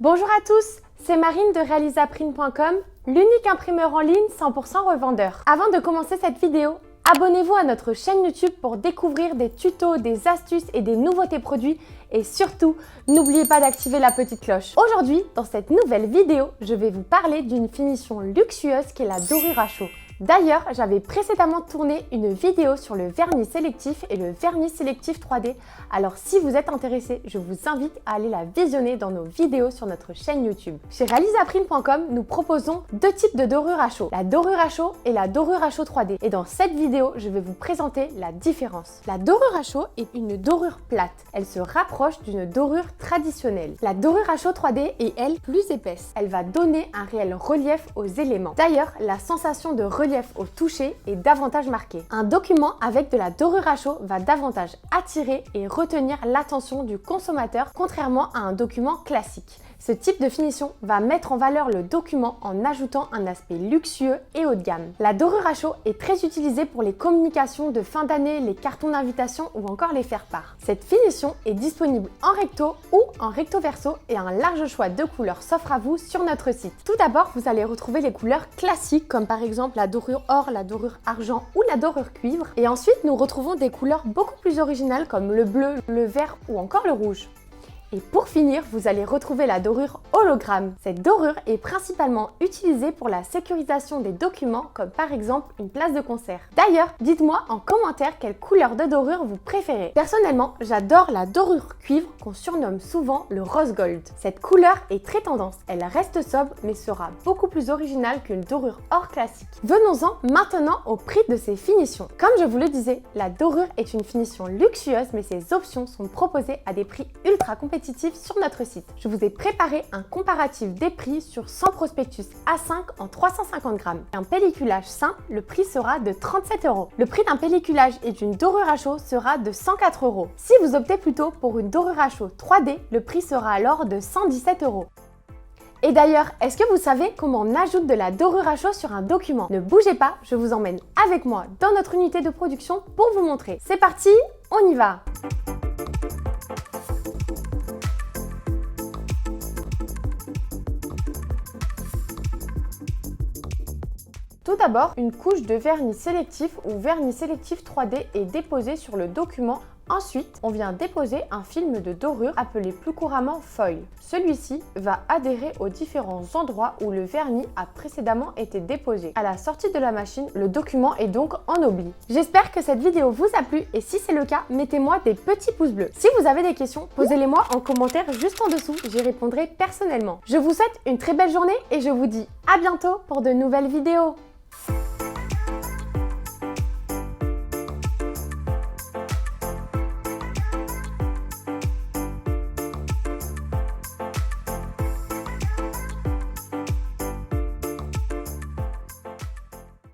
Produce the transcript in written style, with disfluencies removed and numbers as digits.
Bonjour à tous, c'est Marine de Realizaprint.com, l'unique imprimeur en ligne 100% revendeur. Avant de commencer cette vidéo, abonnez-vous à notre chaîne YouTube pour découvrir des tutos, des astuces et des nouveautés produits. Et surtout, n'oubliez pas d'activer la petite cloche. Aujourd'hui, dans cette nouvelle vidéo, je vais vous parler d'une finition luxueuse qui est la dorure à chaud. D'ailleurs, j'avais précédemment tourné une vidéo sur le vernis sélectif et le vernis sélectif 3D. Alors si vous êtes intéressé, je vous invite à aller la visionner dans nos vidéos sur notre chaîne YouTube. Chez Realizaprint.com, nous proposons deux types de dorure à chaud, la dorure à chaud et la dorure à chaud 3D. Et dans cette vidéo, je vais vous présenter la différence. La dorure à chaud est une dorure plate. Elle se rapproche d'une dorure traditionnelle. La dorure à chaud 3D est, elle, plus épaisse. Elle va donner un réel relief aux éléments. D'ailleurs, la sensation de relief au toucher est davantage marquée. Un document avec de la dorure à chaud va davantage attirer et retenir l'attention du consommateur, contrairement à un document classique. Ce type de finition va mettre en valeur le document en ajoutant un aspect luxueux et haut de gamme. La dorure à chaud est très utilisée pour les communications de fin d'année, les cartons d'invitation ou encore les faire-part. Cette finition est disponible en recto ou en recto verso et un large choix de couleurs s'offre à vous sur notre site. Tout d'abord, vous allez retrouver les couleurs classiques comme par exemple la dorure or, la dorure argent ou la dorure cuivre. Et ensuite, nous retrouvons des couleurs beaucoup plus originales comme le bleu, le vert ou encore le rouge. Et pour finir, vous allez retrouver la dorure hologramme. Cette dorure est principalement utilisée pour la sécurisation des documents, comme par exemple une place de concert. D'ailleurs, dites-moi en commentaire quelle couleur de dorure vous préférez. Personnellement, j'adore la dorure cuivre qu'on surnomme souvent le rose gold. Cette couleur est très tendance, elle reste sobre mais sera beaucoup plus originale qu'une dorure or classique. Venons-en maintenant au prix de ces finitions. Comme je vous le disais, la dorure est une finition luxueuse mais ses options sont proposées à des prix ultra compétitifs sur notre site. Je vous ai préparé un comparatif des prix sur 100 prospectus A5 en 350 grammes. Un pelliculage simple, le prix sera de 37 €. Le prix d'un pelliculage et d'une dorure à chaud sera de 104 €. Si vous optez plutôt pour une dorure à chaud 3D, le prix sera alors de 117 €. Et d'ailleurs, est-ce que vous savez comment on ajoute de la dorure à chaud sur un document? Ne bougez pas, je vous emmène avec moi dans notre unité de production pour vous montrer. C'est parti, on y va! Tout d'abord, une couche de vernis sélectif ou vernis sélectif 3D est déposée sur le document. Ensuite, on vient déposer un film de dorure appelé plus couramment foil. Celui-ci va adhérer aux différents endroits où le vernis a précédemment été déposé. À la sortie de la machine, le document est donc en oubli. J'espère que cette vidéo vous a plu et si c'est le cas, mettez-moi des petits pouces bleus. Si vous avez des questions, posez-les-moi en commentaire juste en dessous, j'y répondrai personnellement. Je vous souhaite une très belle journée et je vous dis à bientôt pour de nouvelles vidéos.